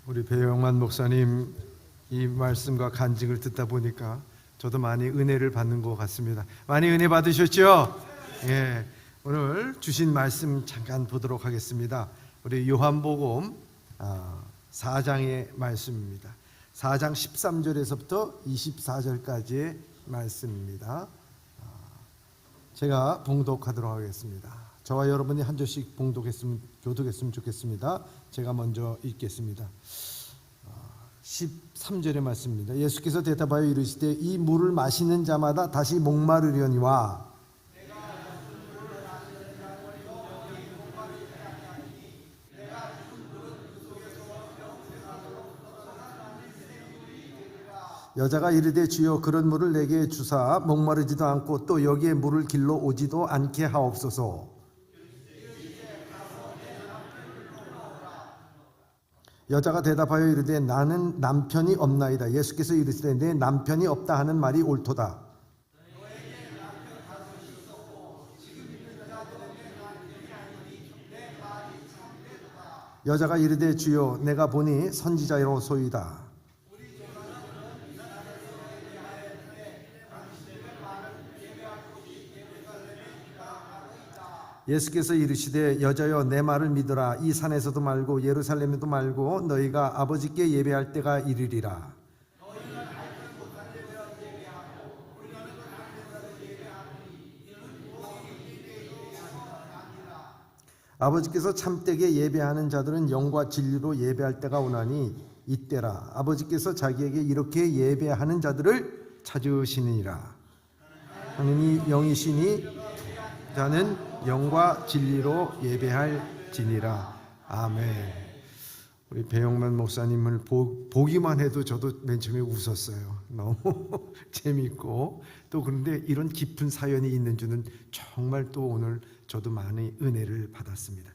우리 배영만 목사님 이 말씀과 간증을 듣다 보니까 저도 많이 은혜를 받는 것 같습니다. 많이 은혜 받으셨죠? 예, 오늘 주신 말씀 잠깐 보도록 하겠습니다. 우리 요한복음 4장의 말씀입니다. 4장 13절에서부터 24절까지의 말씀입니다. 제가 봉독하도록 하겠습니다. 저와 여러분이 한 절씩 교독했으면 좋겠습니다. 제가 먼저 읽겠습니다. 13절의 말씀입니다. 예수께서 대답하여 이르시되 이 물을 마시는 자마다 다시 목마르려니와 여자가 이르되 주여 그런 물을 내게 주사 목마르지도 않고 또 여기에 물을 길러 오지도 않게 하옵소서. 여자가 대답하여 이르되 나는 남편이 없나이다. 예수께서 이르시되 내 남편이 없다 하는 말이 옳도다. 여자가 이르되 주여 내가 보니 선지자로소이다. 예수께서 이르시되 여자여 내 말을 믿으라. 이 산에서도 말고 예루살렘에도 말고 너희가 아버지께 예배할 때가 이르리라. 아버지께서 참되게 예배하는 자들은 영과 진리로 예배할 때가 오나니 이때라. 아버지께서 자기에게 이렇게 예배하는 자들을 찾으시느니라. 하느님이 영이시니 자는 영과 진리로 예배할지니라. 아멘. 우리 배영만 목사님을 보기만 해도 저도 맨 처음에 웃었어요. 너무 재밌고 또 그런데 이런 깊은 사연이 있는 줄은 정말 또 오늘 저도 많이 은혜를 받았습니다.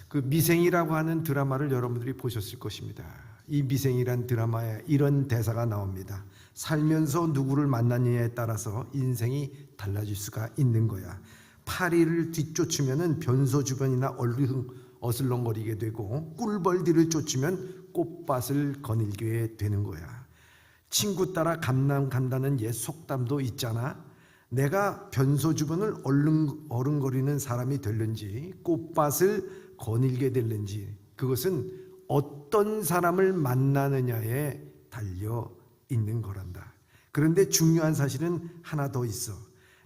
그 미생이라고 하는 드라마를 여러분들이 보셨을 것입니다. 이 미생이란 드라마에 이런 대사가 나옵니다. 살면서 누구를 만나느냐에 따라서 인생이 달라질 수가 있는 거야. 파리를 뒤쫓으면 변소 주변이나 어슬렁거리게 되고 꿀벌들을 쫓으면 꽃밭을 거닐게 되는 거야. 친구 따라 감남 간다는 옛 속담도 있잖아. 내가 변소 주변을 어른거리는 사람이 될는지 꽃밭을 거닐게 될는지 그것은 어떤 사람을 만나느냐에 달려 있는 거란다. 그런데 중요한 사실은 하나 더 있어.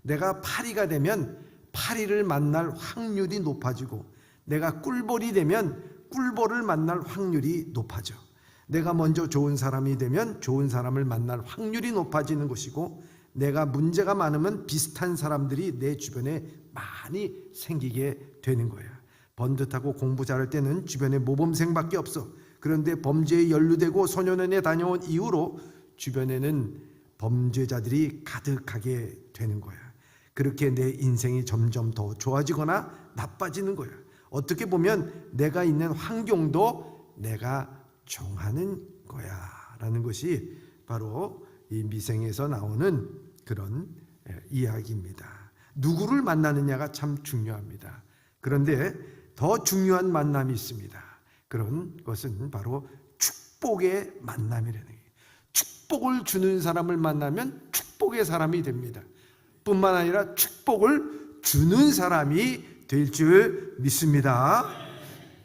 내가 파리가 되면 파리를 만날 확률이 높아지고 내가 꿀벌이 되면 꿀벌을 만날 확률이 높아져. 내가 먼저 좋은 사람이 되면 좋은 사람을 만날 확률이 높아지는 것이고 내가 문제가 많으면 비슷한 사람들이 내 주변에 많이 생기게 되는 거야. 번듯하고 공부 잘할 때는 주변에 모범생밖에 없어. 그런데 범죄에 연루되고 소년원에 다녀온 이후로 주변에는 범죄자들이 가득하게 되는 거야. 그렇게 내 인생이 점점 더 좋아지거나 나빠지는 거야. 어떻게 보면 내가 있는 환경도 내가 정하는 거야 라는 것이 바로 이 미생에서 나오는 그런 이야기입니다. 누구를 만나느냐가 참 중요합니다. 그런데 더 중요한 만남이 있습니다. 그런 것은 바로 축복의 만남이라는 거예요. 축복을 주는 사람을 만나면 축복의 사람이 됩니다. 뿐만 아니라 축복을 주는 사람이 될 줄 믿습니다.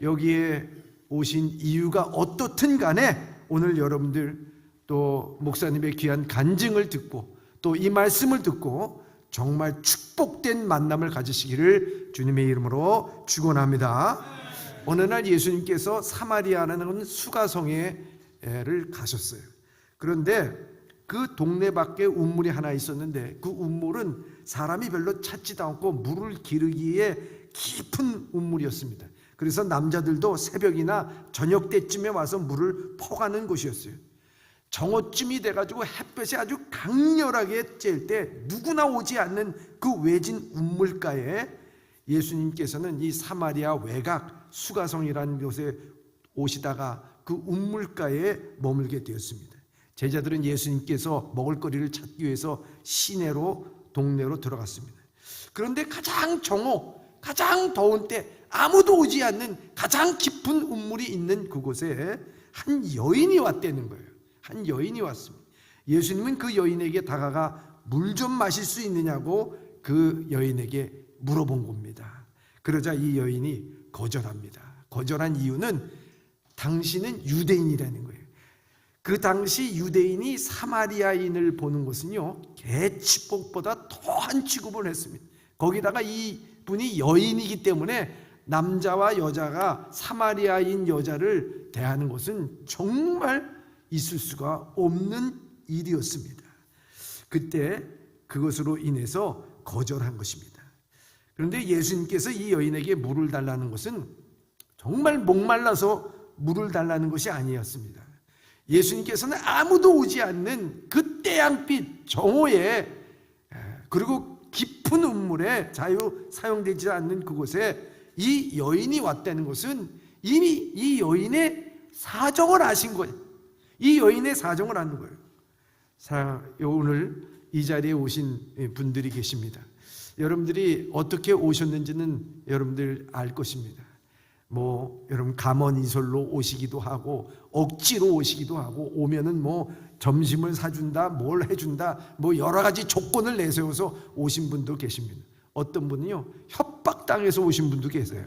여기에 오신 이유가 어떻든 간에 오늘 여러분들 또 목사님의 귀한 간증을 듣고 또 이 말씀을 듣고 정말 축복된 만남을 가지시기를 주님의 이름으로 축원합니다. 어느 날 예수님께서 사마리아라는 수가성에를 가셨어요. 그런데 그 동네 밖에 우물이 하나 있었는데 그 우물은 사람이 별로 찾지도 않고 물을 기르기에 깊은 우물이었습니다. 그래서 남자들도 새벽이나 저녁 때쯤에 와서 물을 퍼가는 곳이었어요. 정오쯤이 돼가지고 햇볕이 아주 강렬하게 쬐일 때 누구나 오지 않는 그 외진 우물가에 예수님께서는 이 사마리아 외곽 수가성이라는 곳에 오시다가 그 우물가에 머물게 되었습니다. 제자들은 예수님께서 먹을거리를 찾기 위해서 시내로 동네로 들어갔습니다. 그런데 가장 더운 때 아무도 오지 않는 가장 깊은 우물이 있는 그곳에 한 여인이 왔다는 거예요. 한 여인이 왔습니다. 예수님은 그 여인에게 다가가 물 좀 마실 수 있느냐고 그 여인에게 물어본 겁니다. 그러자 이 여인이 거절합니다. 거절한 이유는 당신은 유대인이라는 거예요. 그 당시 유대인이 사마리아인을 보는 것은요, 개취복보다 더한 취급을 했습니다. 거기다가 이 분이 여인이기 때문에 남자와 여자가 사마리아인 여자를 대하는 것은 정말 있을 수가 없는 일이었습니다. 그때 그것으로 인해서 거절한 것입니다. 그런데 예수님께서 이 여인에게 물을 달라는 것은 정말 목말라서 물을 달라는 것이 아니었습니다. 예수님께서는 아무도 오지 않는 그 태양빛 정오에, 그리고 깊은 우물에 자유 사용되지 않는 그곳에 이 여인이 왔다는 것은 이미 이 여인의 사정을 아신 거예요. 이 여인의 사정을 아는 거예요. 오늘 이 자리에 오신 분들이 계십니다. 여러분들이 어떻게 오셨는지는 여러분들 알 것입니다. 여러분 감언이설로 오시기도 하고 억지로 오시기도 하고, 오면은 점심을 사준다, 뭘 해준다, 여러 가지 조건을 내세워서 오신 분도 계십니다. 어떤 분은요, 협박당해서 오신 분도 계세요.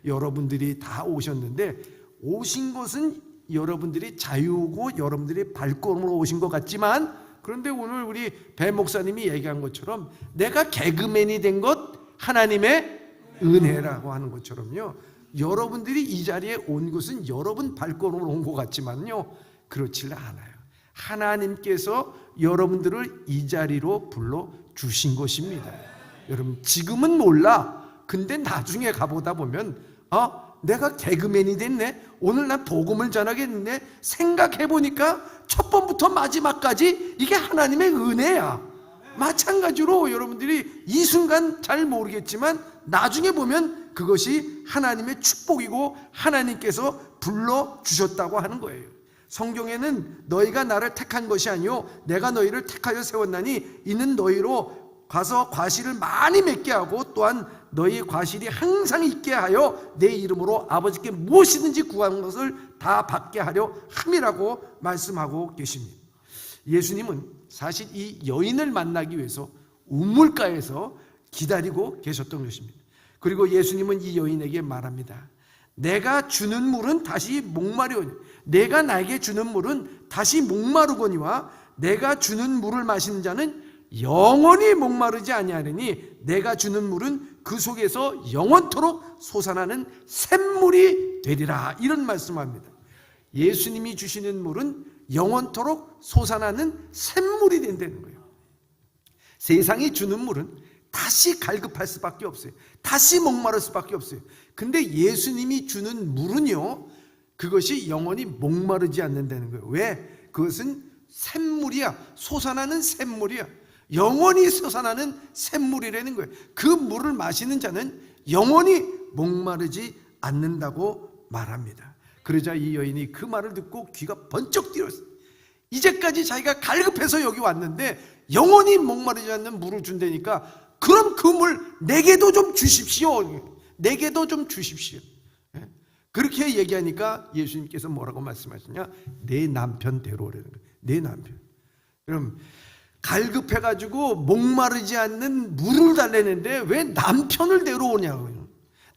여러분들이 다 오셨는데 오신 것은 여러분들이 자유고 여러분들이 발걸음으로 오신 것 같지만, 그런데 오늘 우리 배 목사님이 얘기한 것처럼 내가 개그맨이 된 것 하나님의 은혜라고 하는 것처럼요, 여러분들이 이 자리에 온 것은 여러분 발걸음으로 온 것 같지만요, 그렇지 않아요. 하나님께서 여러분들을 이 자리로 불러주신 것입니다. 여러분 지금은 몰라. 근데 나중에 가보다 보면 내가 개그맨이 됐네, 오늘 난 복음을 전하겠네, 생각해보니까 첫 번부터 마지막까지 이게 하나님의 은혜야. 마찬가지로 여러분들이 이 순간 잘 모르겠지만 나중에 보면 그것이 하나님의 축복이고 하나님께서 불러주셨다고 하는 거예요. 성경에는 너희가 나를 택한 것이 아니요 내가 너희를 택하여 세웠나니 이는 너희로 가서 과실을 많이 맺게 하고 또한 너희의 과실이 항상 있게 하여 내 이름으로 아버지께 무엇이든지 구하는 것을 다 받게 하려 함이라고 말씀하고 계십니다. 예수님은 사실 이 여인을 만나기 위해서 우물가에서 기다리고 계셨던 것입니다. 그리고 예수님은 이 여인에게 말합니다. 내가 주는 물은 다시 목마르거니, 내가 나에게 주는 물은 다시 목마르거니와 내가 주는 물을 마시는 자는 영원히 목마르지 아니하리니 내가 주는 물은 그 속에서 영원토록 솟아나는 샘물이 되리라. 이런 말씀합니다. 예수님이 주시는 물은 영원토록 솟아나는 샘물이 된다는 거예요. 세상이 주는 물은 다시 갈급할 수밖에 없어요. 다시 목마를 수밖에 없어요. 근데 예수님이 주는 물은요, 그것이 영원히 목마르지 않는다는 거예요. 왜? 그것은 샘물이야. 솟아나는 샘물이야. 영원히 솟아나는 샘물이라는 거예요. 그 물을 마시는 자는 영원히 목마르지 않는다고 말합니다. 그러자 이 여인이 그 말을 듣고 귀가 번쩍 띄었어요. 이제까지 자기가 갈급해서 여기 왔는데 영원히 목마르지 않는 물을 준다니까, 그럼 그 물 내게도 좀 주십시오. 내게도 좀 주십시오. 그렇게 얘기하니까 예수님께서 뭐라고 말씀하시냐? 내 남편 데려오라는 거예요. 내 남편. 그럼 갈급해가지고 목마르지 않는 물을 달래는데 왜 남편을 데려오냐고요.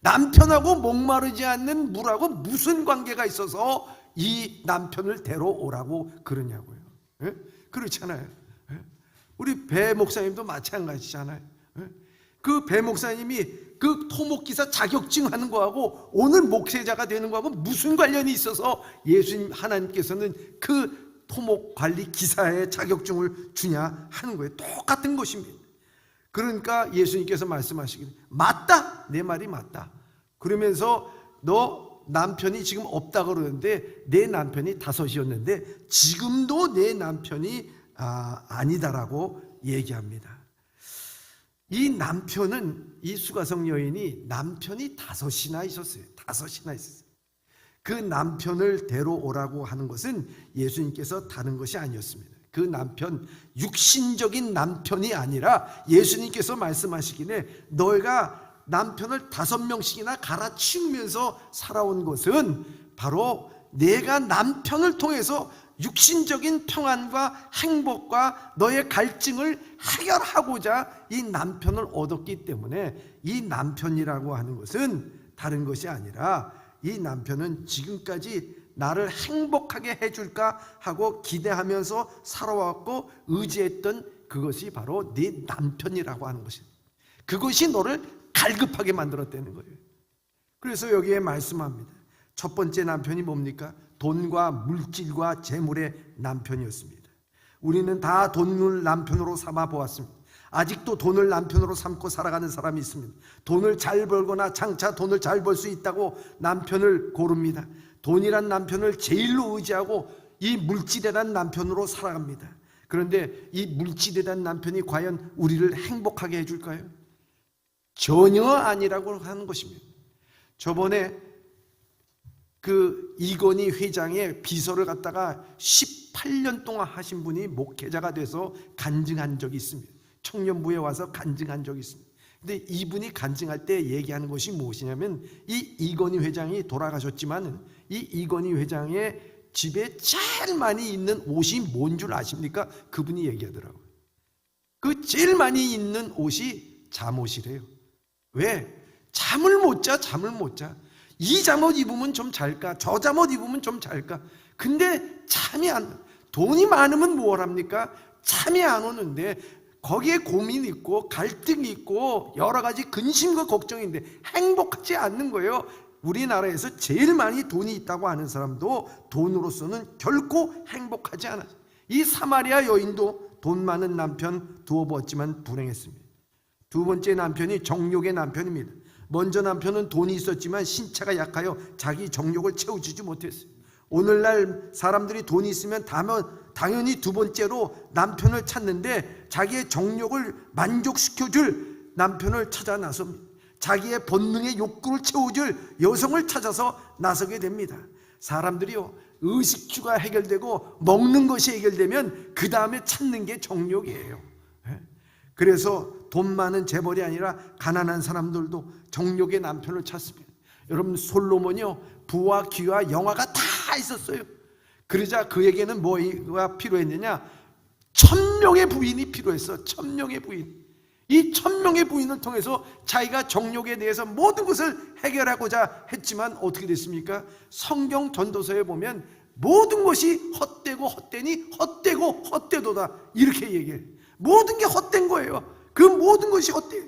남편하고 목마르지 않는 물하고 무슨 관계가 있어서 이 남편을 데려오라고 그러냐고요. 그렇잖아요. 우리 배 목사님도 마찬가지잖아요. 그 배 목사님이 그 토목기사 자격증 하는 거하고 오늘 목회자가 되는 거하고 무슨 관련이 있어서 예수님 하나님께서는 그 토목관리 기사의 자격증을 주냐 하는 거예요. 똑같은 것입니다. 그러니까 예수님께서 말씀하시기를 맞다, 내 말이 맞다. 그러면서 너 남편이 지금 없다 그러는데 내 남편이 5이었는데 지금도 내 남편이 아니다라고 얘기합니다. 이 남편은, 이 수가성 여인이 남편이 5이나 있었어요. 5이나 있었어요. 그 남편을 데려오라고 하는 것은 예수님께서 다른 것이 아니었습니다. 그 남편, 육신적인 남편이 아니라 예수님께서 말씀하시기에 너희가 남편을 5명씩이나 갈아치우면서 살아온 것은 바로 내가 남편을 통해서 육신적인 평안과 행복과 너의 갈증을 해결하고자 이 남편을 얻었기 때문에 이 남편이라고 하는 것은 다른 것이 아니라 이 남편은 지금까지 나를 행복하게 해줄까 하고 기대하면서 살아왔고 의지했던 그것이 바로 네 남편이라고 하는 것이다. 그것이 너를 갈급하게 만들었다는 거예요. 그래서 여기에 말씀합니다. 첫 번째 남편이 뭡니까? 돈과 물질과 재물의 남편이었습니다. 우리는 다 돈을 남편으로 삼아 보았습니다. 아직도 돈을 남편으로 삼고 살아가는 사람이 있습니다. 돈을 잘 벌거나 장차 돈을 잘 벌 수 있다고 남편을 고릅니다. 돈이란 남편을 제일로 의지하고 이 물질이란 남편으로 살아갑니다. 그런데 이 물질이란 남편이 과연 우리를 행복하게 해줄까요? 전혀 아니라고 하는 것입니다. 저번에 그 이건희 회장의 비서를 갖다가 18년 동안 하신 분이 목회자가 돼서 간증한 적이 있습니다. 청년부에 와서 간증한 적이 있습니다. 근데 이분이 간증할 때 얘기하는 것이 무엇이냐면 이 이건희 회장이 돌아가셨지만 이 이건희 회장의 집에 제일 많이 있는 옷이 뭔 줄 아십니까? 그분이 얘기하더라고요. 그 제일 많이 입는 옷이 잠옷이래요. 왜? 잠을 못 자. 이 잠옷 입으면 좀 잘까? 저 잠옷 입으면 좀 잘까? 근데 잠이 안, 돈이 많으면 뭘 합니까? 잠이 안 오는데 거기에 고민이 있고 갈등이 있고 여러 가지 근심과 걱정인데 행복하지 않는 거예요. 우리나라에서 제일 많이 돈이 있다고 하는 사람도 돈으로서는 결코 행복하지 않아요. 이 사마리아 여인도 돈 많은 남편 두어 보았지만 불행했습니다. 두 번째 남편이 정욕의 남편입니다. 먼저 남편은 돈이 있었지만 신체가 약하여 자기 정욕을 채워주지 못했어요. 오늘날 사람들이 돈이 있으면 당연히 두 번째로 남편을 찾는데 자기의 정욕을 만족시켜줄 남편을 찾아 나섭니다. 자기의 본능의 욕구를 채워줄 여성을 찾아서 나서게 됩니다. 사람들이요, 의식주가 해결되고 먹는 것이 해결되면 그 다음에 찾는 게 정욕이에요. 그래서 돈 많은 재벌이 아니라 가난한 사람들도 정욕의 남편을 찾습니다. 여러분, 솔로몬이요, 부와 귀와 영화가 다 있었어요. 그러자 그에게는 뭐가 필요했느냐? 1000명의 부인이 필요했어. 1000명의 부인. 이 1000명의 부인을 통해서 자기가 정욕에 대해서 모든 것을 해결하고자 했지만 어떻게 됐습니까? 성경 전도서에 보면 모든 것이 헛되고 헛되니 헛되고 헛되도다 이렇게 얘기해요. 모든 게 헛된 거예요. 그 모든 것이 헛돼요.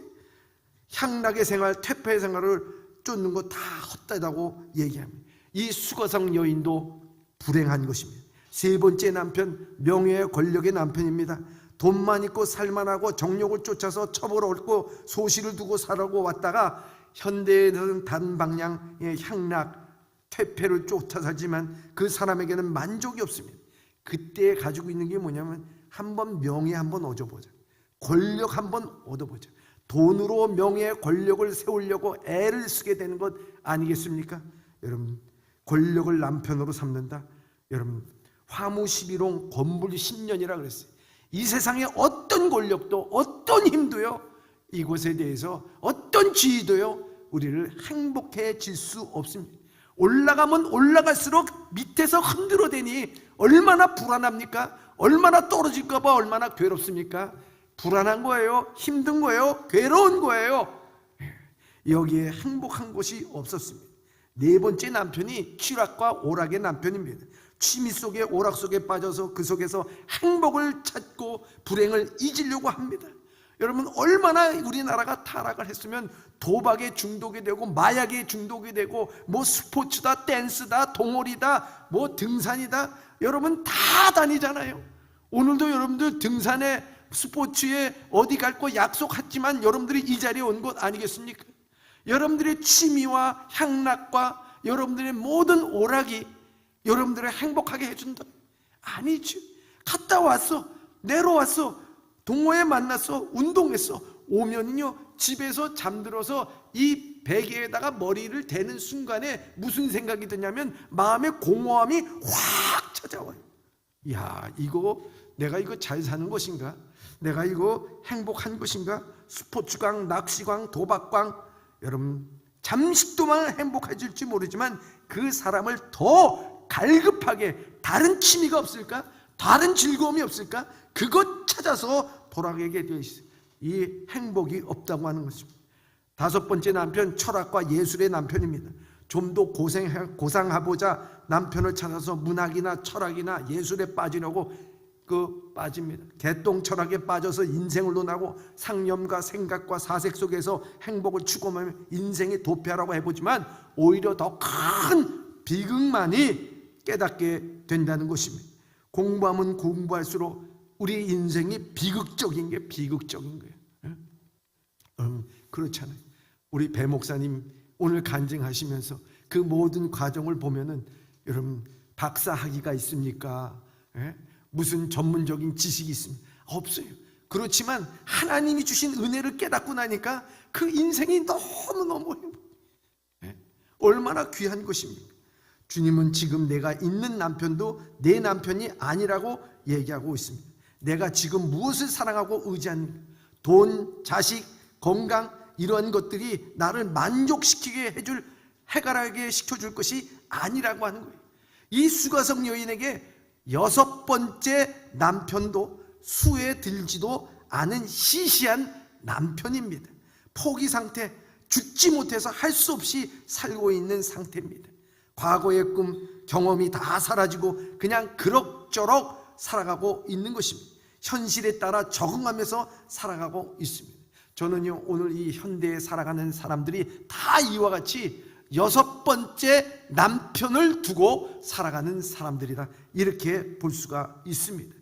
향락의 생활, 퇴폐의 생활을 쫓는 거 다 헛되다고 얘기합니다. 이 수거성 여인도 불행한 것입니다. 세 번째 남편, 명예의 권력의 남편입니다. 돈만 있고 살만하고 정욕을 쫓아서 첩을 얻고 소실을 두고 살아고 왔다가 현대에는 단방향의 향락, 퇴폐를 쫓아 살지만 그 사람에게는 만족이 없습니다. 그때 가지고 있는 게 뭐냐면 한번 명예 한번 얻어보자. 권력 한번 얻어보자. 돈으로 명예, 권력을 세우려고 애를 쓰게 되는 것 아니겠습니까? 여러분, 권력을 남편으로 삼는다. 여러분, 화무 11홍 건불 10년이라 그랬어요. 이 세상에 어떤 권력도 어떤 힘도요, 이곳에 대해서 어떤 지위도요, 우리를 행복해질 수 없습니다. 올라가면 올라갈수록 밑에서 흔들어대니 얼마나 불안합니까? 얼마나 떨어질까 봐 얼마나 괴롭습니까? 불안한 거예요. 힘든 거예요. 괴로운 거예요. 여기에 행복한 곳이 없었습니다. 네 번째 남편이 취락과 오락의 남편입니다. 취미 속에 오락 속에 빠져서 그 속에서 행복을 찾고 불행을 잊으려고 합니다. 여러분, 얼마나 우리나라가 타락을 했으면 도박에 중독이 되고 마약에 중독이 되고 뭐 스포츠다, 댄스다, 동호리다, 뭐 등산이다, 여러분 다 다니잖아요. 오늘도 여러분들 등산에 스포츠에 어디 갈 거 약속했지만 여러분들이 이 자리에 온 것 아니겠습니까? 여러분들의 취미와 향락과 여러분들의 모든 오락이 여러분들을 행복하게 해준다? 아니죠. 갔다 왔어, 내려왔어, 동호회 만났어, 운동했어, 오면요 집에서 잠들어서 이 베개에다가 머리를 대는 순간에 무슨 생각이 드냐면 마음의 공허함이 확 찾아와요. 야, 이거 내가 이거 잘 사는 것인가? 내가 이거 행복한 것인가? 스포츠광, 낚시광, 도박광, 여러분 잠시 동안 행복해질지 모르지만 그 사람을 더 갈급하게 다른 취미가 없을까? 다른 즐거움이 없을까? 그것 찾아서 돌아가게 되어 있어요. 이 행복이 없다고 하는 것입니다. 다섯 번째 남편, 철학과 예술의 남편입니다. 좀 더 고상하고자 남편을 찾아서 문학이나 철학이나 예술에 빠지려고 빠집니다. 개똥 철학에 빠져서 인생을 논하고 상념과 생각과 사색 속에서 행복을 추구하며 인생의 도피하라고 해보지만 오히려 더 큰 비극만이 깨닫게 된다는 것입니다. 공부하면 공부할수록 우리 인생이 비극적인 거예요. 그렇잖아요. 우리 배 목사님 오늘 간증하시면서 그 모든 과정을 보면은 여러분 박사 학위가 있습니까? 무슨 전문적인 지식이 있습니까? 없어요. 그렇지만 하나님이 주신 은혜를 깨닫고 나니까 그 인생이 너무너무 행복해요. 얼마나 귀한 것입니까? 주님은 지금 내가 있는 남편도 내 남편이 아니라고 얘기하고 있습니다. 내가 지금 무엇을 사랑하고 의지하는가? 돈, 자식, 건강 이러한 것들이 나를 만족시키게 해줄, 해결하게 시켜줄 것이 아니라고 하는 거예요. 이 수가성 여인에게 여섯 번째 남편도 수에 들지도 않은 시시한 남편입니다. 포기 상태, 죽지 못해서 할 수 없이 살고 있는 상태입니다. 과거의 꿈, 경험이 다 사라지고 그냥 그럭저럭 살아가고 있는 것입니다. 현실에 따라 적응하면서 살아가고 있습니다. 저는요, 오늘 이 현대에 살아가는 사람들이 다 이와 같이 여섯 번째 남편을 두고 살아가는 사람들이다, 이렇게 볼 수가 있습니다.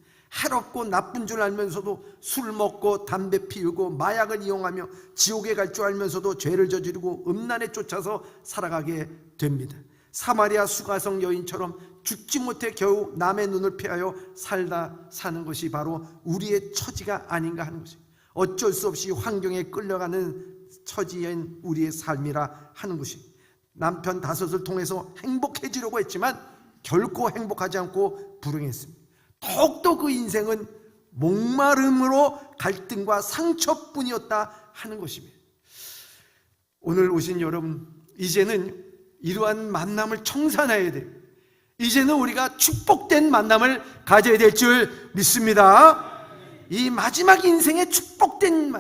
해롭고 나쁜 줄 알면서도 술 먹고 담배 피우고 마약을 이용하며 지옥에 갈 줄 알면서도 죄를 저지르고 음란에 쫓아서 살아가게 됩니다. 사마리아 수가성 여인처럼 죽지 못해 겨우 남의 눈을 피하여 살다 사는 것이 바로 우리의 처지가 아닌가 하는 것입니다. 어쩔 수 없이 환경에 끌려가는 처지인 우리의 삶이라 하는 것입니다. 남편 다섯을 통해서 행복해지려고 했지만 결코 행복하지 않고 불행했습니다. 더욱더 그 인생은 목마름으로 갈등과 상처뿐이었다 하는 것입니다. 오늘 오신 여러분, 이제는 이러한 만남을 청산해야 돼요. 이제는 우리가 축복된 만남을 가져야 될 줄 믿습니다. 이 마지막 인생의 축복된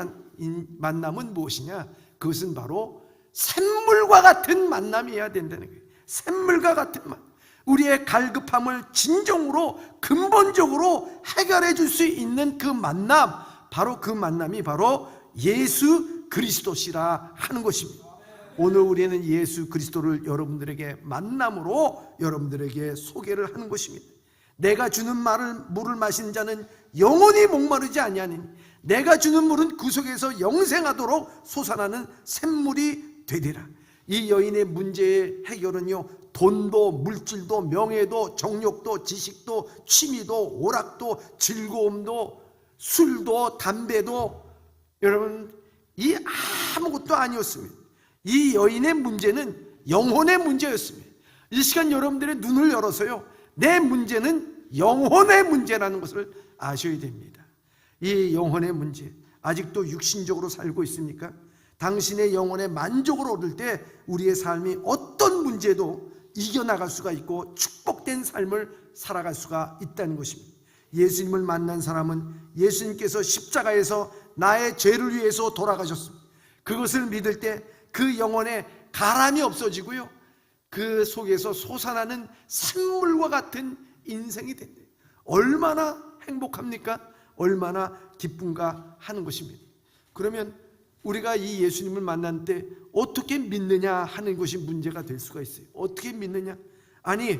만남은 무엇이냐? 그것은 바로 샘물과 같은 만남이어야 된다는 거예요. 샘물과 같은 만남. 우리의 갈급함을 진정으로 근본적으로 해결해 줄 수 있는 그 만남, 바로 그 만남이 바로 예수 그리스도시라 하는 것입니다. 오늘 우리는 예수 그리스도를 여러분들에게 만남으로 여러분들에게 소개를 하는 것입니다. 내가 주는 물을 마신 자는 영원히 목마르지 아니하니 내가 주는 물은 그 속에서 영생하도록 솟아나는 샘물이 되리라. 이 여인의 문제의 해결은요, 돈도 물질도 명예도 정욕도 지식도 취미도 오락도 즐거움도 술도 담배도 여러분 이 아무것도 아니었습니다. 이 여인의 문제는 영혼의 문제였습니다. 이 시간 여러분들의 눈을 열어서요, 내 문제는 영혼의 문제라는 것을 아셔야 됩니다. 이 영혼의 문제, 아직도 육신적으로 살고 있습니까? 당신의 영혼의 만족을 얻을 때 우리의 삶이 어떤 문제도 이겨나갈 수가 있고 축복된 삶을 살아갈 수가 있다는 것입니다. 예수님을 만난 사람은 예수님께서 십자가에서 나의 죄를 위해서 돌아가셨습니다. 그것을 믿을 때 그 영혼에 가람이 없어지고요, 그 속에서 솟아나는 샘물과 같은 인생이 된대요. 얼마나 행복합니까? 얼마나 기쁜가 하는 것입니다. 그러면 우리가 이 예수님을 만난 때 어떻게 믿느냐 하는 것이 문제가 될 수가 있어요. 어떻게 믿느냐? 아니,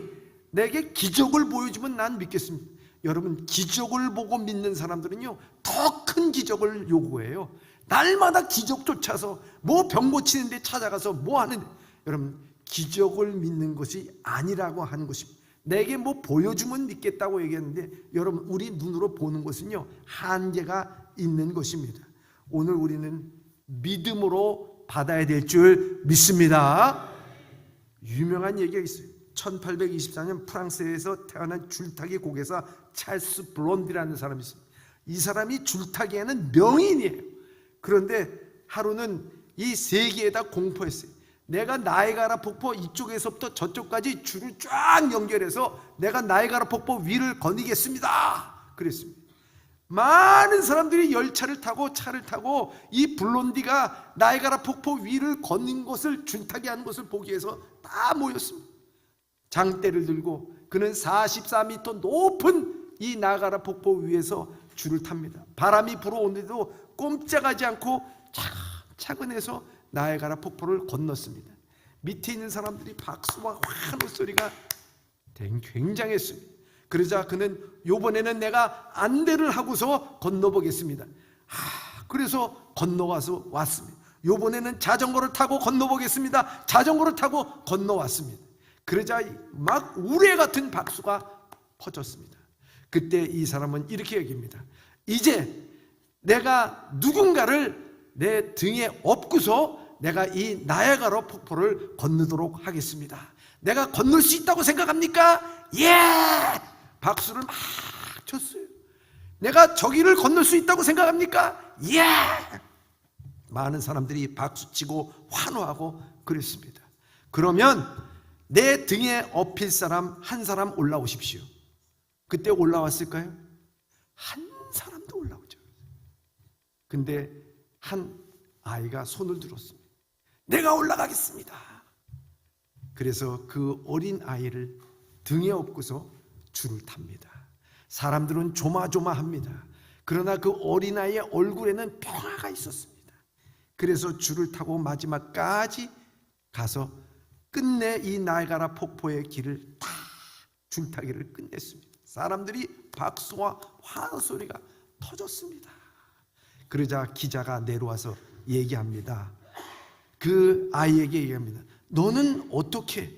내게 기적을 보여주면 난 믿겠습니다. 여러분, 기적을 보고 믿는 사람들은요, 더 큰 기적을 요구해요. 날마다 기적 쫓아서 뭐 병 고치는데 찾아가서 뭐 하는, 여러분, 기적을 믿는 것이 아니라고 하는 것입니다. 내게 뭐 보여주면 믿겠다고 얘기했는데 여러분, 우리 눈으로 보는 것은요, 한계가 있는 것입니다. 오늘 우리는 믿음으로 받아야 될 줄 믿습니다. 유명한 얘기가 있어요. 1824년 프랑스에서 태어난 줄타기 고개사 찰스 블론디라는 사람이 있습니다. 이 사람이 줄타기에는 명인이에요. 그런데 하루는 이 세계에다 공포했어요. 내가 나이아가라 폭포 이쪽에서부터 저쪽까지 줄을 쫙 연결해서 내가 나이아가라 폭포 위를 거니겠습니다. 그랬습니다. 많은 사람들이 열차를 타고 차를 타고 이 블론디가 나이아가라 폭포 위를 걷는 것을 줄타기 하는 것을 보기 위해서 다 모였습니다. 장대를 들고 그는 44m 높은 이 나이아가라 폭포 위에서 줄을 탑니다. 바람이 불어오는데도 꼼짝하지 않고 차근차근해서 나이아가라 폭포를 건넜습니다. 밑에 있는 사람들이 박수와 환호 소리가 굉장했습니다. 그러자 그는 요번에는 내가 안대를 하고서 건너보겠습니다. 그래서 건너가서 왔습니다. 요번에는 자전거를 타고 건너보겠습니다. 자전거를 타고 건너왔습니다. 그러자 막 우레 같은 박수가 퍼졌습니다. 그때 이 사람은 이렇게 얘기합니다. 이제 내가 누군가를 내 등에 업고서 내가 이 나이아가라 폭포를 건너도록 하겠습니다. 내가 건널 수 있다고 생각합니까? 예! 박수를 막 쳤어요. 내가 저기를 건널 수 있다고 생각합니까? 예! 많은 사람들이 박수치고 환호하고 그랬습니다. 그러면 내 등에 업힐 사람 한 사람 올라오십시오. 그때 올라왔을까요? 한 사람도 올라오죠. 근데 한 아이가 손을 들었습니다. 내가 올라가겠습니다. 그래서 그 어린 아이를 등에 업고서 줄을 탑니다. 사람들은 조마조마합니다. 그러나 그 어린아이의 얼굴에는 평화가 있었습니다. 그래서 줄을 타고 마지막까지 가서 끝내 이 나이아가라 폭포의 길을 다 줄타기를 끝냈습니다. 사람들이 박수와 환호 소리가 터졌습니다. 그러자 기자가 내려와서 얘기합니다. 그 아이에게 얘기합니다. 너는 어떻게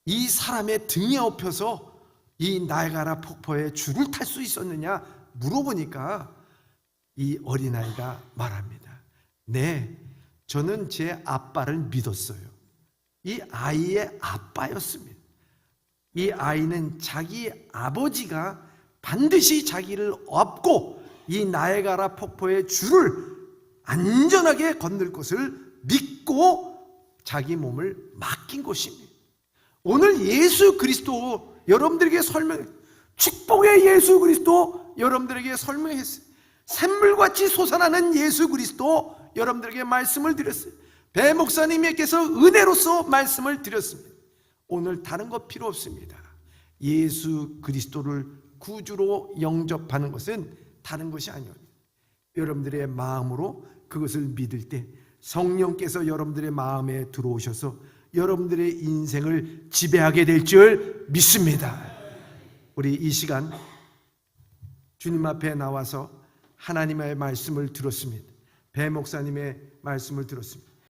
이 사람의 등에 업혀서 이 나이아가라 폭포에 줄을 탈 수 있었느냐 물어보니까 이 어린아이가 말합니다. 네, 저는 제 아빠를 믿었어요. 이 아이의 아빠였습니다. 이 아이는 자기 아버지가 반드시 자기를 업고 이 나이아가라 폭포의 줄을 안전하게 건널 것을 믿고 자기 몸을 맡긴 것입니다. 오늘 예수 그리스도 여러분들에게 축복의 예수 그리스도 여러분들에게 설명했어요. 샘물같이 솟아나는 예수 그리스도 여러분들에게 말씀을 드렸어요. 배 목사님께서 은혜로서 말씀을 드렸습니다. 오늘 다른 것 필요 없습니다. 예수 그리스도를 구주로 영접하는 것은 다른 것이 아니오니 여러분들의 마음으로 그것을 믿을 때 성령께서 여러분들의 마음에 들어오셔서 여러분들의 인생을 지배하게 될 줄 믿습니다. 우리 이 시간 주님 앞에 나와서 하나님의 말씀을 들었습니다. 배 목사님의 말씀을 들었습니다.